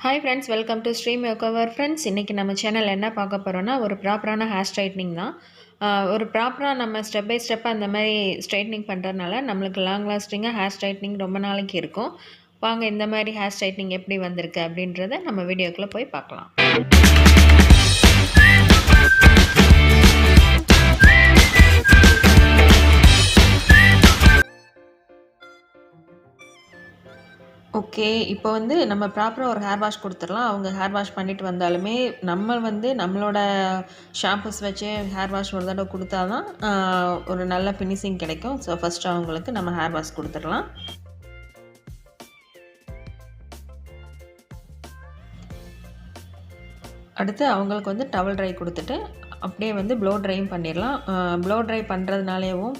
Hi friends, welcome to stream makeover. Friends, இன்றைக்கி நம்ம channel என்ன பார்க்க போகிறோன்னா, ஒரு ப்ராப்பரான ஹேர் ஸ்ட்ரைட்னிங் தான். ஒரு ப்ராப்பராக நம்ம ஸ்டெப் பை ஸ்டெப்பாக அந்த மாதிரி ஸ்ட்ரைட்னிங் பண்ணுறதுனால நம்மளுக்கு லாங் லாஸ்டிங்காக ஹேர் ஸ்ட்ரைட்னிங் ரொம்ப நாளைக்கு இருக்கும். வாங்க இந்த மாதிரி ஹேர் ஸ்ட்ரைட்னிங் எப்படி வந்திருக்கு அப்படின்றத நம்ம வீடியோக்குள்ளே போய் பார்க்கலாம். ஓகே. இப்போ வந்து நம்ம ப்ராப்பராக ஒரு ஹேர் வாஷ் கொடுத்துடலாம். அவங்க ஹேர் வாஷ் பண்ணிட்டு வந்தாலுமே நம்ம வந்து நம்மளோட ஷாம்பூஸ் வச்சு ஹேர் வாஷ் ஒரு தடவை கொடுத்தா தான் ஒரு நல்ல ஃபினிஷிங் கிடைக்கும். ஸோ ஃபஸ்ட்டு அவங்களுக்கு நம்ம ஹேர் வாஷ் கொடுத்துடலாம். அடுத்து அவங்களுக்கு வந்து டவல் ட்ரை கொடுத்துட்டு அப்படியே வந்து ப்ளோ ட்ரையும் பண்ணிடலாம். ப்ளோ ட்ரை பண்ணுறதுனாலேயும்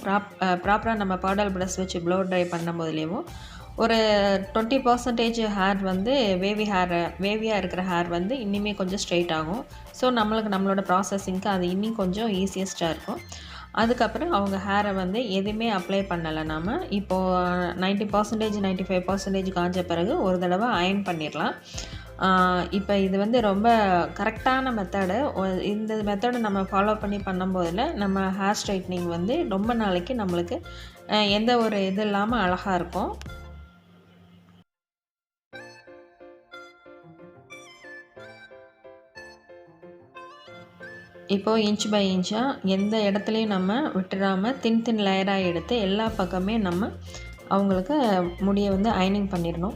ப்ராப்பராக நம்ம பாடல் ப்ரஷ் வச்சு ப்ளோ ட்ரை பண்ணும் போதுலேயும் ஒரு 20% ஹேர் வந்து வேவியாக இருக்கிற ஹேர் வந்து இன்னுமே கொஞ்சம் ஸ்ட்ரெயிட் ஆகும். ஸோ நம்மளோட ப்ராசஸிங்க்கு அது இன்னும் கொஞ்சம் ஈஸியஸ்ட்டாக இருக்கும். அதுக்கப்புறம் அவங்க ஹேரை வந்து எதுவுமே அப்ளை பண்ணலை. நாம் இப்போது 90% 95% காஞ்ச பிறகு ஒரு தடவை அயர்ன் பண்ணிடலாம். இப்போ இது வந்து ரொம்ப கரெக்டான மெத்தடு. இந்த மெத்தடை நம்ம ஃபாலோ பண்ணி பண்ணும்போதில் நம்ம ஹேர் ஸ்ட்ரைட்னிங் வந்து ரொம்ப நாளைக்கு நம்மளுக்கு எந்த ஒரு இது இல்லாமல் அழகாக இருக்கும். இப்போது இன்ச் பை இன்ச்சாக எந்த இடத்துலையும் நம்ம விட்டுடாமல் தின் லேயராக எடுத்து எல்லா பக்கமே நம்ம அவங்களுக்கு முடியை வந்து அயனிங் பண்ணிடணும்.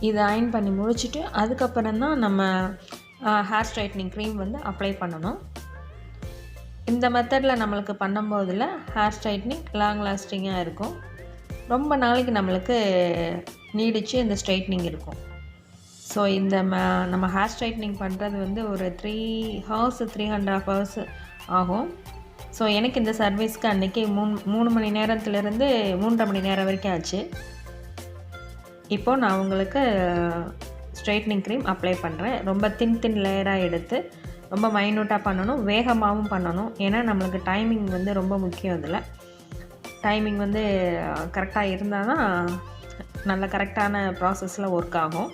இதை அயன் பண்ணி முடிச்சுட்டு அதுக்கப்புறம் தான் நம்ம ஹேர் ஸ்ட்ரைட்னிங் க்ரீம் வந்து அப்ளை பண்ணணும். இந்த மெத்தடில் நம்மளுக்கு பண்ணும்போதில் ஹேர் ஸ்ட்ரைட்னிங் லாங் லாஸ்டிங்காக இருக்கும். ரொம்ப நாளைக்கு நம்மளுக்கு நீடிச்சு இந்த ஸ்ட்ரைட்னிங் இருக்கும். ஸோ இந்த நம்ம ஹேர் ஸ்ட்ரைட்னிங் பண்ணுறது வந்து ஒரு 3 ஹவர்ஸ் 3.5 ஹவர்ஸ் ஆகும். ஸோ எனக்கு இந்த சர்வீஸ்க்கு அன்றைக்கி 3 மணி நேரத்துலேருந்து 3.5 மணி நேரம் வரைக்கும் ஆச்சு. இப்போது நான் உங்களுக்கு ஸ்ட்ரைட்னிங் க்ரீம் அப்ளை பண்ணுறேன். ரொம்ப தின் லேயராக எடுத்து ரொம்ப மைன்யூட்டாக பண்ணணும், வேகமாகவும் பண்ணணும். ஏன்னா நம்மளுக்கு டைமிங் வந்து ரொம்ப முக்கியம். இதில் டைமிங் வந்து கரெக்டாக இருந்தால் தான் நல்ல கரெக்டான ப்ராசஸில் ஒர்க் ஆகும்.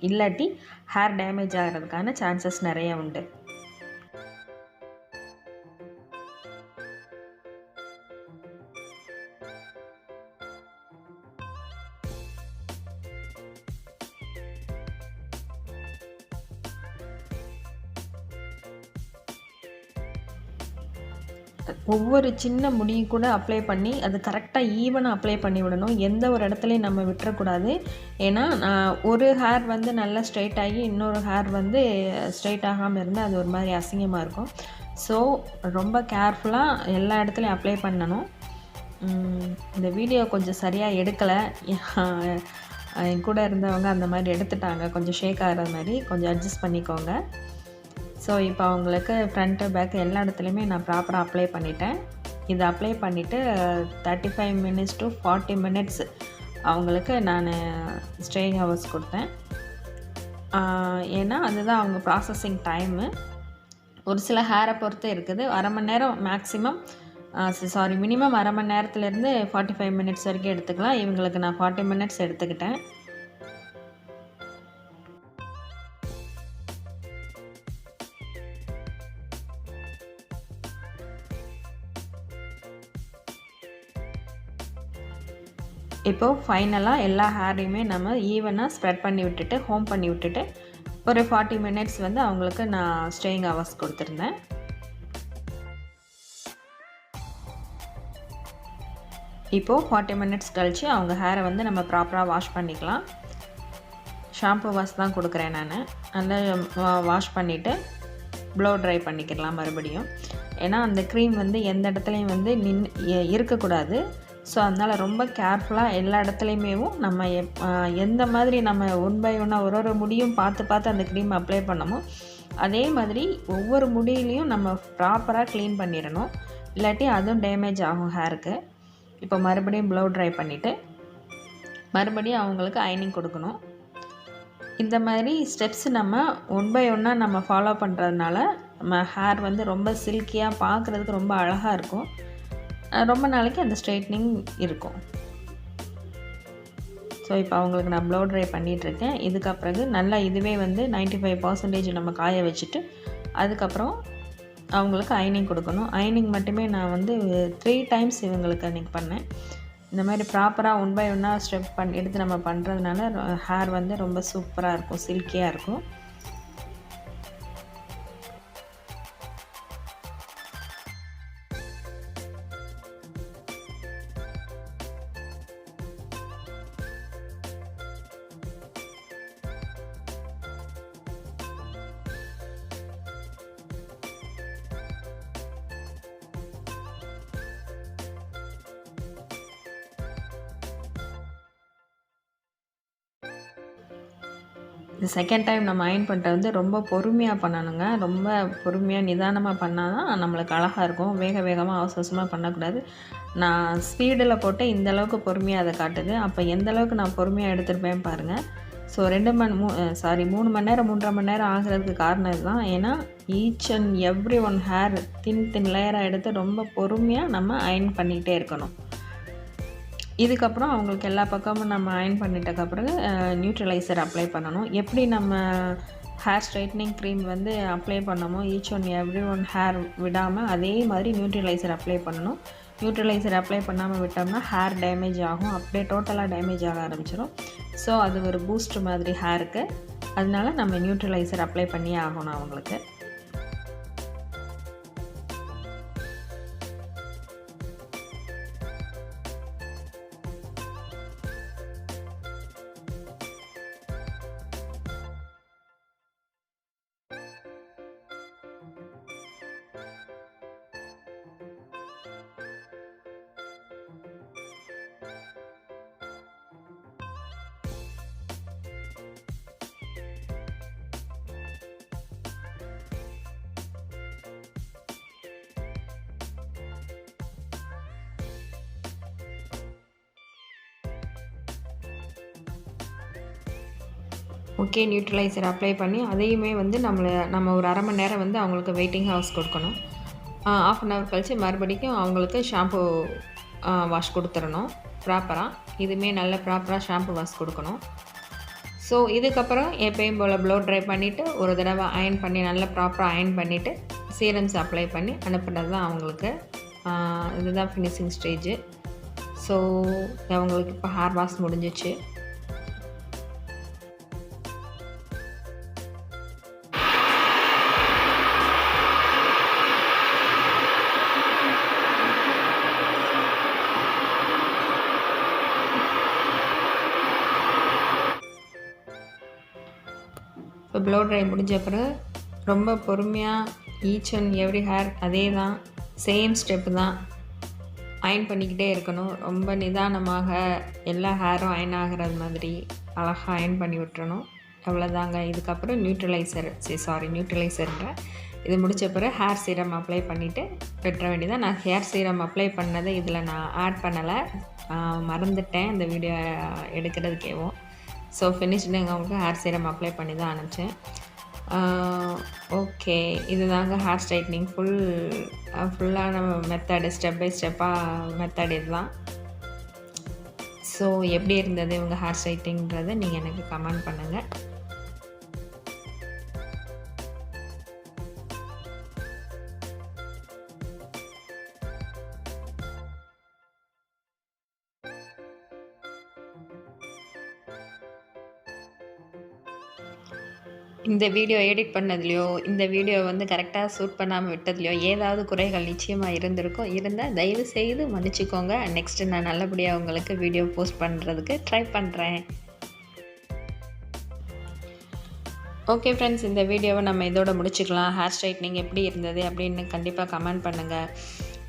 இல்லாட்டி ஹேர் டேமேஜ் ஆகிறதுக்கான சான்சஸ் நிறைய உண்டு. ஒவ்வொரு சின்ன முடியும் கூட அப்ளை பண்ணி அது கரெக்டாக ஈவனாக அப்ளை பண்ணி விடணும். எந்த ஒரு இடத்துலையும் நம்ம விட்டுறக்கூடாது. ஏன்னா ஒரு ஹேர் வந்து நல்லா ஸ்ட்ரைட் ஆகி இன்னொரு ஹேர் வந்து ஸ்ட்ரைட் ஆகாமல் இருந்தால் அது ஒரு மாதிரி அசிங்கமாக இருக்கும். ஸோ ரொம்ப கேர்ஃபுல்லாக எல்லா இடத்துலையும் அப்ளை பண்ணணும். இந்த வீடியோ கொஞ்சம் சரியாக எடுக்கலை. என் கூட இருந்தவங்க அந்த மாதிரி எடுத்துட்டாங்க. கொஞ்சம் ஷேக் ஆகிற மாதிரி கொஞ்சம் அட்ஜஸ்ட் பண்ணிக்கோங்க. ஸோ இப்போ அவங்களுக்கு ஃப்ரண்ட்டு பேக்கு எல்லா இடத்துலையுமே நான் ப்ராப்பராக அப்ளை பண்ணிட்டேன். இதை அப்ளை பண்ணிவிட்டு 35 மினிட்ஸ் to 40 மினிட்ஸ் அவங்களுக்கு நான் ஸ்டேயிங் ஹவர்ஸ் கொடுத்தேன். ஏன்னா அதுதான் அவங்க ப்ராசஸிங் டைமு. ஒரு சில ஹேரை பொறுத்து இருக்குது. அரை மணி நேரம் மேக்ஸிமம் மினிமம் அரை மணி நேரத்துலேருந்து 45 மினிட்ஸ் வரைக்கும் எடுத்துக்கலாம். இவங்களுக்கு நான் 40 மினிட்ஸ் எடுத்துக்கிட்டேன். இப்போது ஃபைனலாக எல்லா ஹேரையுமே நம்ம ஈவனாக ஸ்ப்ரெட் பண்ணி விட்டுட்டு ஹோம் பண்ணி விட்டுட்டு ஒரு 40 மினிட்ஸ் வந்து அவங்களுக்கு நான் ஸ்டேயிங் ஹவர்ஸ் கொடுத்துருந்தேன். இப்போது 40 மினிட்ஸ் கழித்து அவங்க ஹேரை வந்து நம்ம ப்ராப்பராக வாஷ் பண்ணிக்கலாம். ஷாம்பு வாஷ் தான் கொடுக்குறேன் நான். நல்லா வாஷ் பண்ணிவிட்டு ப்ளோ ட்ரை பண்ணிக்கலாம் மறுபடியும். ஏன்னா அந்த க்ரீம் வந்து எந்த இடத்துலையும் வந்து இருக்கக்கூடாது. ஸோ அதனால் ரொம்ப கேர்ஃபுல்லாக எல்லா இடத்துலையுமே நம்ம எந்த மாதிரி நம்ம ஒன் பை ஒன்னாக ஒரு முடியும் பார்த்து அந்த க்ரீம் அப்ளை பண்ணமோ அதே மாதிரி ஒவ்வொரு முடியிலையும் நம்ம ப்ராப்பராக க்ளீன் பண்ணிடணும். இல்லாட்டி அதுவும் டேமேஜ் ஆகும் ஹேருக்கு. இப்போ மறுபடியும் ப்ளோ ட்ரை பண்ணிவிட்டு மறுபடியும் அவங்களுக்கு அயனிங் கொடுக்கணும். இந்த மாதிரி ஸ்டெப்ஸ் நம்ம ஒன் பை ஒன்னாக நம்ம ஃபாலோ பண்ணுறதுனால நம்ம ஹேர் வந்து ரொம்ப சில்கியாக பார்க்குறதுக்கு ரொம்ப அழகாக இருக்கும். ரொம்ப நாளைக்கு அந்த ஸ்ட்ரைட்னிங் இருக்கும். ஸோ இப்போ அவங்களுக்கு நான் ப்ளோ ட்ரை பண்ணிகிட்ருக்கேன். இதுக்கப்புறம் நல்லா இதுவே வந்து 95% நம்ம காய வச்சுட்டு அதுக்கப்புறம் அவங்களுக்கு அயனிங் கொடுக்கணும். அயனிங் மட்டுமே நான் வந்து 3 டைம்ஸ் இவங்களுக்கு அன்றைக்கி பண்ணேன். இந்த மாதிரி ப்ராப்பராக 1 பை 1 ஸ்டெப் எடுத்து நம்ம பண்ணுறதுனால ஹேர் வந்து ரொம்ப சூப்பராக இருக்கும், சில்கியாக இருக்கும். இது செகண்ட் டைம் நம்ம அயர்ன் பண்ணுறது வந்து ரொம்ப பொறுமையாக பண்ணணுங்க. ரொம்ப பொறுமையாக நிதானமாக பண்ணால் தான் நம்மளுக்கு அழகாக இருக்கும். வேகமாக அவசரமாக பண்ணக்கூடாது. நான் ஸ்பீடில் போட்டு இந்தளவுக்கு பொறுமையாக அதை காட்டுது. அப்போ எந்தளவுக்கு நான் பொறுமையாக எடுத்துருப்பேன் பாருங்கள். ஸோ 3 மணி நேரம் 3.5 மணி நேரம் ஆகிறதுக்கு காரணம் இதுதான். ஏன்னா each and every one hair thin லேயராக எடுத்து ரொம்ப பொறுமையாக நம்ம அயர்ன் பண்ணிக்கிட்டே இருக்கணும். இதுக்கப்புறம் அவங்களுக்கு எல்லா பக்கமும் நம்ம அயர்ன் பண்ணிட்டக்கப்புறம் நியூட்ரலைசர் அப்ளை பண்ணணும். எப்படி நம்ம ஹேர் ஸ்ட்ரைட்னிங் க்ரீம் வந்து அப்ளை பண்ணமோ each one every one hair விடாமல் அதே மாதிரி நியூட்ரலைசர் அப்ளை பண்ணணும். நியூட்ரலைசர் அப்ளை பண்ணாமல் விட்டோம்னா ஹேர் டேமேஜ் ஆகும். அப்படியே டோட்டலாக டேமேஜ் ஆக ஆரம்பிச்சிடும். ஸோ அது ஒரு பூஸ்ட் மாதிரி ஹேருக்கு. அதனால நம்ம நியூட்ரலைசர் அப்ளை பண்ணியே ஆகணும் அவங்களுக்கு. ஓகே, நியூட்ரலைசர் அப்ளை பண்ணி அதையுமே வந்து நம்ம ஒரு 1/2 மணி நேரம் வந்து அவங்களுக்கு வெயிட்டிங் ஹவர்ஸ் கொடுக்கணும். 1/2 அன் ஹவர் கழித்து மறுபடிக்கும் அவங்களுக்கு ஷாம்பு வாஷ் கொடுத்துடணும் ப்ராப்பராக. இதுவுமே நல்ல ப்ராப்பராக ஷாம்பு வாஷ் கொடுக்கணும். ஸோ இதுக்கப்புறம் எப்பயும் போல் ப்ளோ ட்ரை பண்ணிவிட்டு ஒரு தடவை அயர்ன் பண்ணி நல்லா ப்ராப்பராக அயர்ன் பண்ணிவிட்டு சீரம்ஸ் அப்ளை பண்ணி அனுப்புனது தான் அவங்களுக்கு. இதுதான் ஃபினிஷிங் ஸ்டேஜு. ஸோ அவங்களுக்கு இப்போ ஹேர் வாஷ் முடிஞ்சிச்சு. இப்போ ப்ளோ ட்ரை முடிஞ்ச பிறகு ரொம்ப பொறுமையாக ஈச் அண்ட் எவ்ரி ஹேர் அதே தான், சேம் ஸ்டெப்பு தான், அயர்ன் பண்ணிக்கிட்டே இருக்கணும். ரொம்ப நிதானமாக எல்லா ஹேரும் அயர்ன் ஆகிறது மாதிரி அழகாக அயர்ன் பண்ணி விட்டுறணும். அவ்வளோதாங்க. இதுக்கப்புறம் நியூட்ரலைசர்ன்ற இது முடித்த பிறகு ஹேர் சீரம் அப்ளை பண்ணிவிட்டு வெட்டுற வேண்டியதான். நான் ஹேர் சீரம் அப்ளை பண்ணதை இதில் நான் ஆட் பண்ணலை, மறந்துட்டேன் இந்த வீடியோ எடுக்கிறதுக்கேவும். ஸோ ஃபினிஷ்டுங்க அவங்களுக்கு ஹேர் சீரம் அப்ளை பண்ணி தான் அனுப்பிச்சேன். ஓகே, இது தாங்க ஹேர் ஸ்ட்ரைட்னிங் ஃபுல்லான மெத்தடு, ஸ்டெப் பை ஸ்டெப்பாக மெத்தட் இதுதான். ஸோ எப்படி இருந்தது இவங்க ஹேர் ஸ்ட்ரைட்டிங்கிறத நீங்கள் எனக்கு கமெண்ட் பண்ணுங்கள். இந்த வீடியோ எடிட் பண்ணதுலையோ, இந்த வீடியோ வந்து கரெக்டாக ஷூட் பண்ணாமல் விட்டதுலையோ ஏதாவது குறைகள் நிச்சயமாக இருந்திருக்கும். இருந்தால் தயவு செய்து மன்னிச்சிக்கோங்க. நெக்ஸ்ட்டு நான் நல்லபடியாக உங்களுக்கு வீடியோ போஸ்ட் பண்ணுறதுக்கு ட்ரை பண்ணுறேன். ஓகே ஃப்ரெண்ட்ஸ், இந்த வீடியோவை நம்ம இதோட முடிச்சுக்கலாம். ஹேர் ஸ்ட்ரைட்னிங் எப்படி இருந்தது அப்படின்னு கண்டிப்பாக கமெண்ட் பண்ணுங்கள்,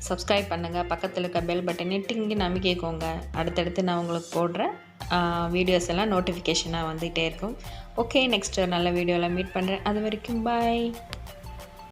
சப்ஸ்கிரைப் பண்ணுங்கள், பக்கத்தில் இருக்க பெல் பட்டனை டிங்கி நம்பிக்கைக்கோங்க. அடுத்தடுத்து நான் உங்களுக்கு போடுற வீடியோஸ் எல்லாம் நோட்டிஃபிகேஷனாக வந்துகிட்டே இருக்கும். ஓகே, நெக்ஸ்ட்டு நல்ல வீடியோவில் மீட் பண்ணுறேன். அது வரைக்கும் பாய்.